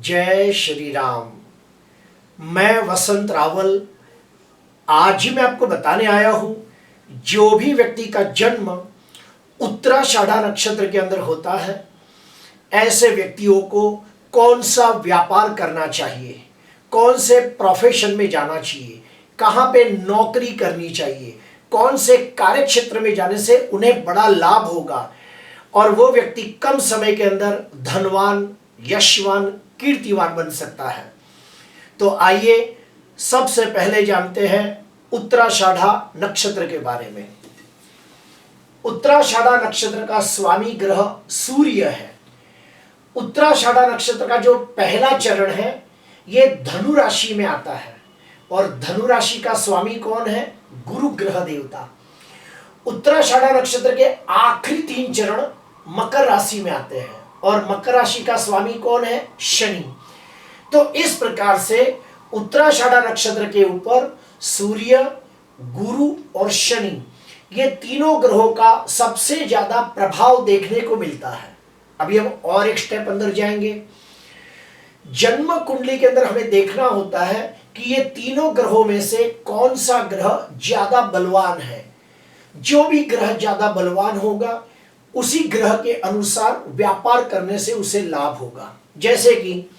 जय श्री राम। मैं वसंत रावल आज मैं आपको बताने आया हूं, जो भी व्यक्ति का जन्म उत्तराषाढ़ा नक्षत्र के अंदर होता है, ऐसे व्यक्तियों को कौन सा व्यापार करना चाहिए, कौन से प्रोफेशन में जाना चाहिए, कहां पे नौकरी करनी चाहिए, कौन से कार्य क्षेत्र में जाने से उन्हें बड़ा लाभ होगा और वो व्यक्ति कम समय के अंदर धनवान, यशवान, कीर्तिवान बन सकता है। तो आइए सबसे पहले जानते हैं उत्तराषाढ़ा नक्षत्र के बारे में। उत्तराषाढ़ा नक्षत्र का स्वामी ग्रह सूर्य है। उत्तराषाढ़ा नक्षत्र का जो पहला चरण है ये धनु राशि में आता है और धनु राशि का स्वामी कौन है? गुरु ग्रह देवता। उत्तराषाढ़ा नक्षत्र के आखिरी 3 चरण मकर राशि में आते हैं और मकर राशि का स्वामी कौन है? शनि। तो इस प्रकार से उत्तराषाढ़ा नक्षत्र के ऊपर सूर्य, गुरु और शनि, ये तीनों ग्रहों का सबसे ज्यादा प्रभाव देखने को मिलता है। अभी हम और एक स्टेप अंदर जाएंगे। जन्म कुंडली के अंदर हमें देखना होता है कि ये तीनों ग्रहों में से कौन सा ग्रह ज्यादा बलवान है। जो भी ग्रह ज्यादा बलवान होगा उसी ग्रह के अनुसार व्यापार करने से उसे लाभ होगा। जैसे कि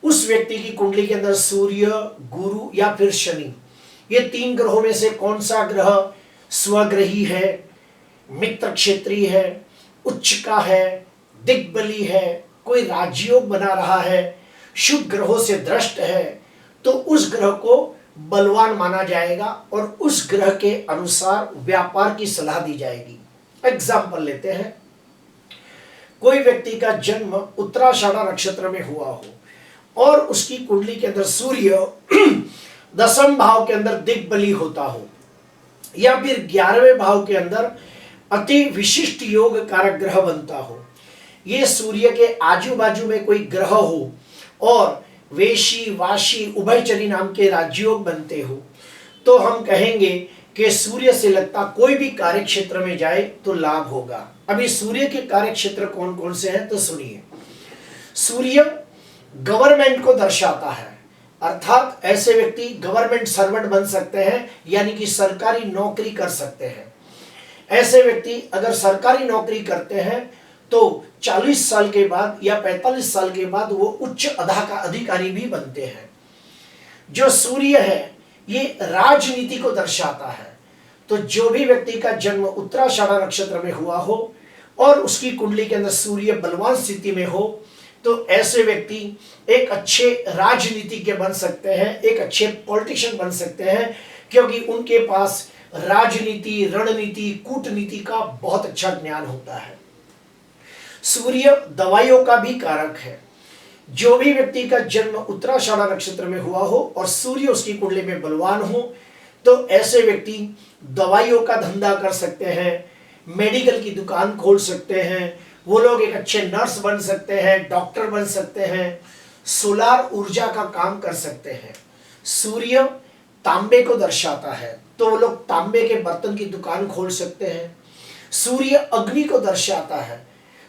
उस व्यक्ति की कुंडली के अंदर सूर्य, गुरु या फिर शनि, ये 3 ग्रहों में से कौन सा ग्रह स्वग्रही है, मित्र क्षेत्री है, उच्च का है, दिग्बली है, कोई राजयोग बना रहा है, शुभ ग्रहों से दृष्ट है, तो उस ग्रह को बलवान माना जाएगा और उस ग्रह के अनुसार व्यापार की सलाह दी जाएगी। एग्जाम्पल लेते हैं। कोई व्यक्ति का जन्म उत्तराषाढ़ा नक्षत्र में हुआ हो और उसकी कुंडली के अंदर सूर्य 10वें भाव के अंदर दिग्बली होता हो या फिर 11वें भाव के अंदर अति विशिष्ट योग कारक ग्रह बनता हो, ये सूर्य के आजू बाजू में कोई ग्रह हो और वेशी, वाशी, उभयचरी नाम के राजयोग बनते हो, तो हम कहेंगे कि सूर्य से लगता कोई भी कार्य क्षेत्र में जाए तो लाभ होगा। अभी सूर्य के कार्य क्षेत्र कौन कौन से हैं तो सुनिए। सूर्य गवर्नमेंट को दर्शाता है, अर्थात ऐसे व्यक्ति गवर्नमेंट सर्वेंट बन सकते हैं, यानी कि सरकारी नौकरी कर सकते हैं। ऐसे व्यक्ति अगर सरकारी नौकरी करते हैं तो 40 साल के बाद या 45 साल के बाद वो उच्च अदा का अधिकारी भी बनते हैं। जो सूर्य है ये राजनीति को दर्शाता है। तो जो भी व्यक्ति का जन्म उत्तराषाढ़ा नक्षत्र में हुआ हो और उसकी कुंडली के अंदर सूर्य बलवान स्थिति में हो, तो ऐसे व्यक्ति एक अच्छे राजनीतिज्ञ बन सकते हैं, एक अच्छे पॉलिटिशियन बन सकते हैं, क्योंकि उनके पास राजनीति, रणनीति, कूटनीति का बहुत अच्छा ज्ञान होता है। सूर्य दवाइयों का भी कारक है। जो भी व्यक्ति का जन्म उत्तराषाढ़ा नक्षत्र में हुआ हो और सूर्य उसकी कुंडली में बलवान हो, तो ऐसे व्यक्ति दवाइयों का धंधा कर सकते हैं, मेडिकल की दुकान खोल सकते हैं, वो लोग एक अच्छे नर्स बन सकते हैं, डॉक्टर बन सकते हैं, सोलार ऊर्जा का काम कर सकते हैं। सूर्य तांबे को दर्शाता है, तो वो लोग तांबे के बर्तन की दुकान खोल सकते हैं। सूर्य अग्नि को दर्शाता है,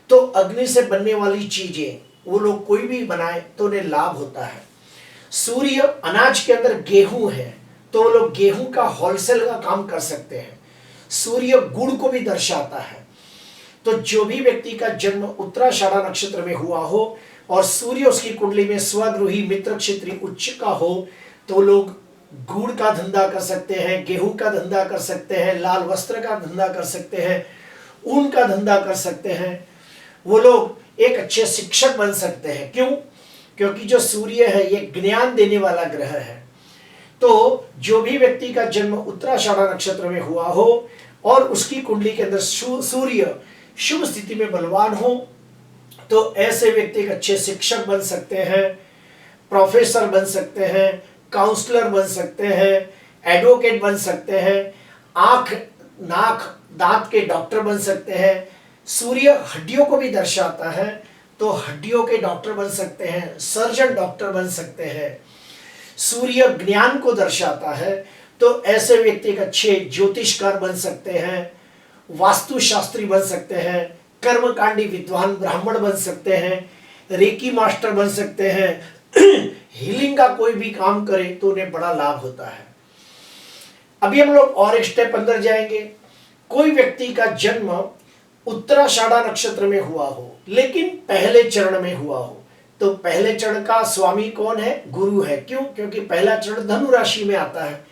तो अग्नि से बनने वाली चीजें वो लोग कोई भी बनाए तो उन्हें लाभ होता है। सूर्य अनाज के अंदर गेहूं है, तो वो लोग गेहूं का होलसेल का काम कर सकते हैं। सूर्य गुड़ को भी दर्शाता है। तो जो भी व्यक्ति का जन्म उत्तराषाढ़ा नक्षत्र में हुआ हो और सूर्य उसकी कुंडली में स्वगृही, मित्र क्षेत्री, उच्च का हो, तो लोग गुड़ का धंधा कर सकते हैं, गेहूं का धंधा कर सकते हैं, लाल वस्त्र का धंधा कर सकते हैं, ऊन का धंधा कर सकते हैं। वो लोग एक अच्छे शिक्षक बन सकते हैं। क्यों? क्योंकि जो सूर्य है ये ज्ञान देने वाला ग्रह है। तो जो भी व्यक्ति का जन्म उत्तराषाढ़ा नक्षत्र में हुआ हो और उसकी कुंडली के अंदर सूर्य शुभ स्थिति में बलवान हो, तो ऐसे व्यक्ति एक अच्छे शिक्षक बन सकते हैं, प्रोफेसर बन सकते हैं, काउंसलर बन सकते हैं, एडवोकेट बन सकते हैं, आंख, नाक, दांत के डॉक्टर बन सकते हैं। सूर्य हड्डियों को भी दर्शाता है, तो हड्डियों के डॉक्टर बन सकते हैं, सर्जन डॉक्टर बन सकते हैं। सूर्य ज्ञान को दर्शाता है, तो ऐसे व्यक्ति एक अच्छे ज्योतिषकार बन सकते हैं, वास्तुशास्त्री बन सकते हैं, कर्मकांडी विद्वान ब्राह्मण बन सकते हैं, रेकी मास्टर बन सकते हैं, हीलिंग का कोई भी काम करे तो उन्हें बड़ा लाभ होता है। अभी हम लोग और एक स्टेप अंदर जाएंगे। कोई व्यक्ति का जन्म उत्तराषाढ़ा नक्षत्र में हुआ हो लेकिन पहले चरण में हुआ हो, तो पहले चरण का स्वामी कौन है? गुरु है। क्यों? क्योंकि पहला चरण धनु राशि में आता है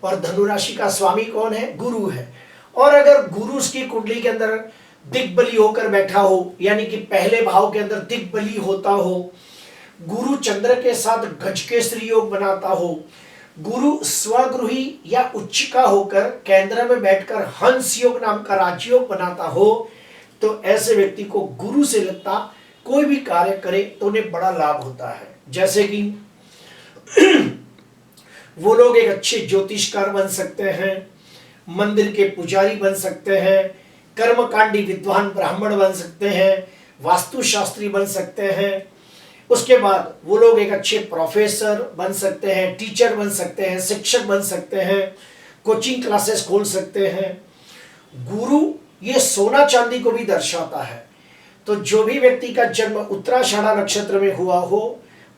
और धनु राशि का स्वामी कौन है? गुरु है। और अगर गुरु उसकी कुंडली के अंदर दिग्बली होकर बैठा हो, यानी कि पहले भाव के अंदर दिग्बली होता हो, गुरु चंद्र के साथ गजकेसरी योग बनाता हो, गुरु स्वगृही या उच्चिका होकर केंद्र में बैठकर हंस योग नाम का राजयोग बनाता हो, तो ऐसे व्यक्ति को गुरु से लगता कोई भी कार्य करे तो उन्हें बड़ा लाभ होता है। जैसे कि वो लोग एक अच्छे ज्योतिषकार बन सकते हैं, मंदिर के पुजारी बन सकते हैं, कर्मकांडी विद्वान ब्राह्मण बन सकते हैं, वास्तुशास्त्री बन सकते हैं। उसके बाद वो लोग एक अच्छे प्रोफेसर बन सकते हैं, टीचर बन सकते हैं, शिक्षक बन सकते हैं, कोचिंग क्लासेस खोल सकते हैं। गुरु ये सोना चांदी को भी दर्शाता है। तो जो भी व्यक्ति का जन्म उत्तराषाढ़ा नक्षत्र में हुआ हो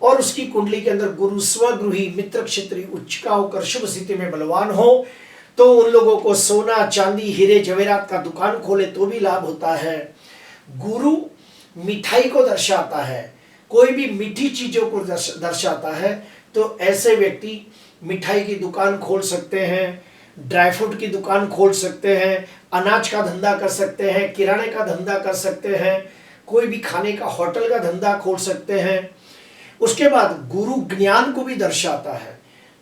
और उसकी कुंडली के अंदर गुरु स्वगृही मित्र क्षेत्री उच्चिका होकर शुभ स्थिति में बलवान हो, तो उन लोगों को सोना चांदी हीरे जवेरात का दुकान खोले तो भी लाभ होता है। गुरु मिठाई को दर्शाता है, कोई भी मीठी चीजों को दर्शाता है, तो ऐसे व्यक्ति मिठाई की दुकान खोल सकते हैं, ड्राई फ्रूट की दुकान खोल सकते हैं, अनाज का धंधा कर सकते हैं, किराने का धंधा कर सकते हैं, कोई भी खाने का होटल का धंधा खोल सकते हैं। उसके बाद गुरु ज्ञान को भी दर्शाता है,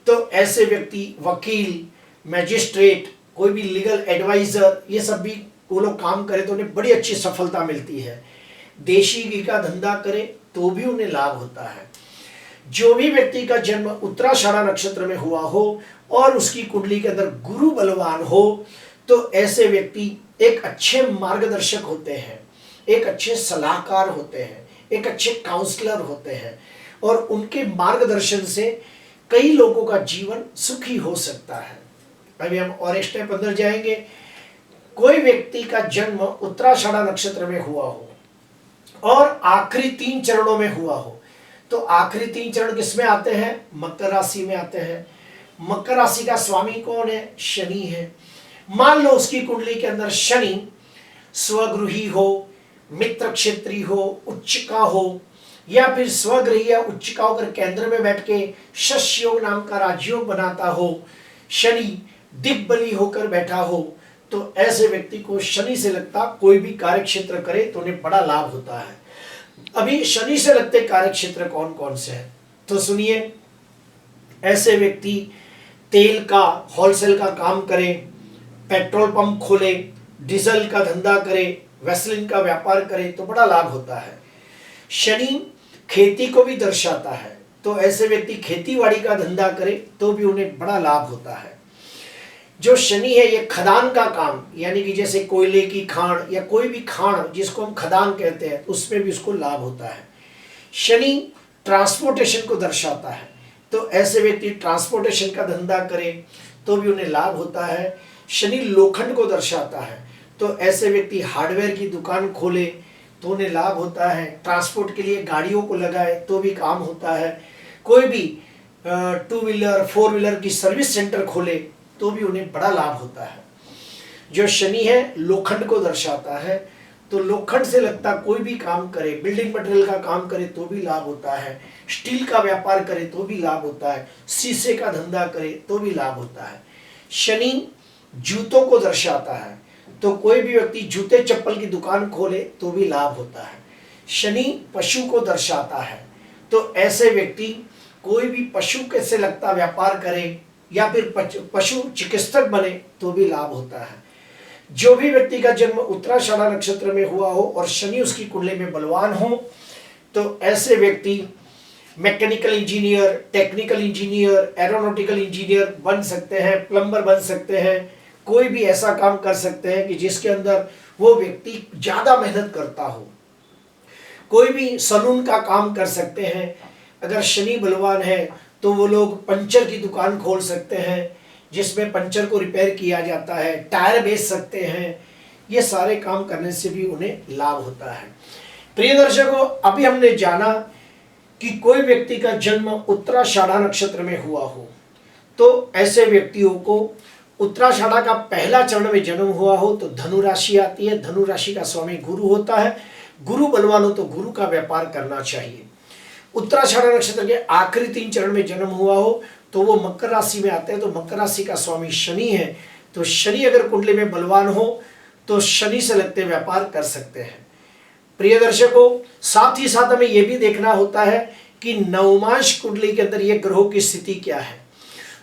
तो ऐसे व्यक्ति वकील, मैजिस्ट्रेट, कोई भी लीगल एडवाइजर, ये सब भी वो लोग काम करे तो उन्हें बड़ी अच्छी सफलता मिलती है। देशी घी का धंधा करे तो भी उन्हें लाभ होता है। जो भी व्यक्ति का जन्म उत्तराषाढ़ा नक्षत्र में हुआ हो और उसकी कुंडली के अंदर गुरु बलवान हो, तो ऐसे व्यक्ति एक अच्छे मार्गदर्शक होते हैं, एक अच्छे सलाहकार होते हैं, एक अच्छे काउंसलर होते हैं और उनके मार्गदर्शन से कई लोगों का जीवन सुखी हो सकता है। अभी हम और एक स्टेप अंदर जाएंगे। कोई व्यक्ति का जन्म उत्तराषाढ़ा नक्षत्र में हुआ हो और आखिरी 3 चरणों में हुआ हो, तो आखिरी 3 चरण किसमें आते हैं? मकर राशि में आते हैं। मकर राशि का स्वामी कौन है? शनि है। मान लो उसकी कुंडली के अंदर शनि स्वगृही हो, मित्र क्षेत्री हो, उच्चिका हो, या फिर स्वगृही या उच्चिका होकर केंद्र में बैठ के शश योग नाम का राजयोग बनाता हो, शनि दिग्बली होकर बैठा हो, तो ऐसे व्यक्ति को शनि से लगता कोई भी कार्य क्षेत्र करे तो उन्हें बड़ा लाभ होता है। अभी शनि से लगते कार्य क्षेत्र कौन कौन से हैं? तो सुनिए, ऐसे व्यक्ति तेल का होलसेल का काम करे, पेट्रोल पंप खोले, डीजल का धंधा करे, वैसलीन का व्यापार करे तो बड़ा लाभ होता है। शनि खेती को भी दर्शाता है, तो ऐसे व्यक्ति खेतीबाड़ी का धंधा करे तो भी उन्हें बड़ा लाभ होता है। जो शनि है ये खदान का काम, यानी कि जैसे कोयले की खान या कोई भी खान जिसको हम खदान कहते हैं, उसमें भी उसको लाभ होता है। शनि ट्रांसपोर्टेशन को दर्शाता है, तो ऐसे व्यक्ति ट्रांसपोर्टेशन का धंधा करे तो भी उन्हें लाभ होता है। शनि लोखंड को दर्शाता है, तो ऐसे व्यक्ति हार्डवेयर की दुकान खोले तो उन्हें लाभ होता है। ट्रांसपोर्ट के लिए गाड़ियों को लगाए तो भी काम होता है। कोई भी 2 व्हीलर 4 व्हीलर की सर्विस सेंटर खोले तो भी उन्हें बड़ा लाभ होता है। जो शनि है लोखंड को दर्शाता है, तो लोखंड से लगता कोई भी काम करे, बिल्डिंग मटेरियल का काम करे तो भी लाभ होता है, स्टील का व्यापार करे तो भी लाभ होता है, शीशे का धंधा करे तो भी लाभ होता है। शनि जूतों को दर्शाता है, तो कोई भी व्यक्ति जूते चप्पल की दुकान खोले तो भी लाभ होता है। शनि पशु को दर्शाता है, तो ऐसे व्यक्ति कोई भी पशु के से लगता व्यापार करे या फिर पशु चिकित्सक बने तो भी लाभ होता है। जो भी व्यक्ति का जन्म उत्तराषाढ़ा नक्षत्र में हुआ हो और शनि उसकी कुंडली में बलवान हो, तो ऐसे व्यक्ति mechanical engineer, technical engineer, aeronautical engineer बन सकते हैं, प्लम्बर बन सकते हैं, कोई भी ऐसा काम कर सकते हैं कि जिसके अंदर वो व्यक्ति ज्यादा मेहनत करता हो। कोई भी सलून का काम कर सकते हैं। अगर शनि बलवान है तो वो लोग पंचर की दुकान खोल सकते हैं, जिसमें पंचर को रिपेयर किया जाता है, टायर बेच सकते हैं। ये सारे काम करने से भी उन्हें लाभ होता है। प्रिय दर्शकों, अभी हमने जाना कि कोई व्यक्ति का जन्म उत्तराषाढ़ा नक्षत्र में हुआ हो तो ऐसे व्यक्तियों को उत्तराषाढ़ा का पहला चरण में जन्म हुआ हो तो धनु राशि आती है। धनु राशि का स्वामी गुरु होता है। गुरु बलवान हो तो गुरु का व्यापार करना चाहिए। उत्तराषाढ़ा नक्षत्र के आखिरी 3 चरण में जन्म हुआ हो तो वो मकर राशि में आते हैं। तो मकर राशि का स्वामी शनि है। तो शनि अगर कुंडली में बलवान हो तो शनि से लगते व्यापार कर सकते हैं। प्रिय दर्शकों, साथ ही साथ हमें यह भी देखना होता है कि नवमांश कुंडली के अंदर ये ग्रहों की स्थिति क्या है,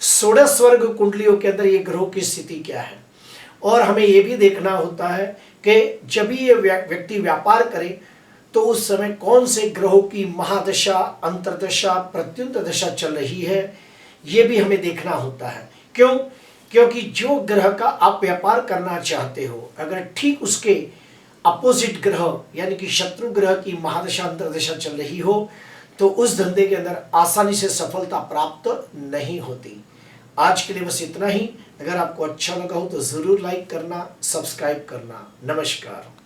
षोडश वर्ग कुंडलियों के अंदर ये ग्रहों की स्थिति क्या है। और हमें यह भी देखना होता है कि जब भी ये व्यक्ति व्यापार करे तो उस समय कौन से ग्रहों की महादशा, अंतर्दशा, प्रत्युत दशा चल रही है, ये भी हमें देखना होता है। क्यों? क्योंकि जो ग्रह का आप व्यापार करना चाहते हो, अगर ठीक उसके अपोजिट ग्रह यानी कि शत्रु ग्रह की महादशा, अंतर्दशा चल रही हो तो उस धंधे के अंदर आसानी से सफलता प्राप्त नहीं होती। आज के लिए बस इतना ही। अगर आपको अच्छा लगा हो तो जरूर लाइक करना, सब्सक्राइब करना। नमस्कार।